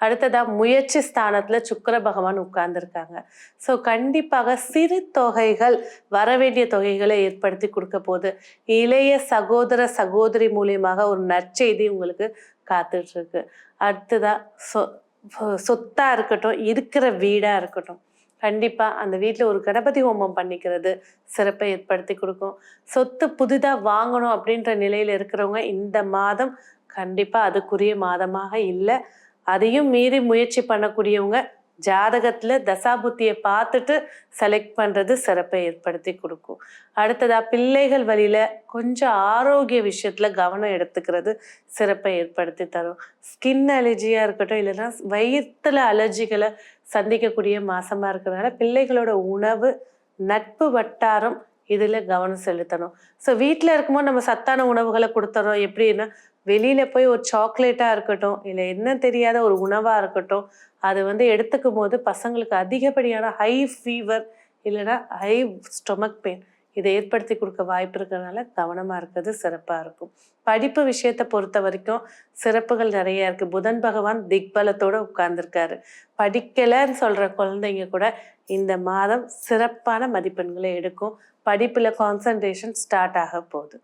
அடுத்ததா முயற்சி ஸ்தானத்துல சுக்கிர பகவான் உட்கார்ந்துருக்காங்க. ஸோ கண்டிப்பாக சிறு தொகைகள் வரவேண்டிய தொகைகளை ஏற்படுத்தி கொடுக்க போது. இளைய சகோதர சகோதரி மூலியமாக ஒரு நற்செய்தி உங்களுக்கு காத்துட்டு இருக்கு. அடுத்ததா சொத்தா இருக்கட்டும், இருக்கிற வீடா இருக்கட்டும், கண்டிப்பா அந்த வீட்டுல ஒரு கணபதி ஹோமம் பண்ணிக்கிறது சிறப்பை ஏற்படுத்தி கொடுக்கும். சொத்து புதிதா வாங்கணும் அப்படின்ற நிலையில இருக்கிறவங்க இந்த மாதம் கண்டிப்பா அதுக்குரிய மாதமாக இல்லை. அதையும் மீறி முயற்சி பண்ணக்கூடியவங்க ஜாதகத்துல தசாபுத்தியை பார்த்துட்டு செலக்ட் பண்றது சிறப்பை ஏற்படுத்தி கொடுக்கும். அடுத்ததா பிள்ளைகள் வழியில கொஞ்சம் ஆரோக்கிய விஷயத்துல கவனம் எடுத்துக்கிறது சிறப்பை ஏற்படுத்தி தரும். ஸ்கின் அலர்ஜியா இருக்கட்டும், இல்லைன்னா வயிற்றுல அலர்ஜிகளை சந்திக்கக்கூடிய மாசமா இருக்கிறதுனால பிள்ளைகளோட உணவு, நட்பு வட்டாரம் இதுல கவனம் செலுத்தணும். ஸோ வீட்டில் இருக்கும்போது நம்ம சத்தான உணவுகளை கொடுத்துறோம். எப்படின்னா வெளியில போய் ஒரு சாக்லேட்டா இருக்கட்டும், இல்லை என்ன தெரியாத ஒரு உணவா இருக்கட்டும், அது எடுத்துக்கும் போது பசங்களுக்கு அதிகப்படியான ஹை ஃபீவர் இல்லைன்னா ஹை ஸ்டொமக் பெயின் இதை ஏற்படுத்தி கொடுக்க வாய்ப்பு இருக்கிறதுனால கவனமா இருக்கிறது சிறப்பா இருக்கும். படிப்பு விஷயத்தை பொறுத்த வரைக்கும் சிறப்புகள் நிறைய இருக்கு. புதன் பகவான் திக்பலத்தோட உட்கார்ந்துருக்காரு. படிக்கலைன்னு சொல்ற குழந்தைங்க கூட இந்த மாதம் சிறப்பான மதிப்பெண்களை எடுக்கும். படிப்புல கான்சன்ட்ரேஷன் ஸ்டார்ட் ஆக போகுது.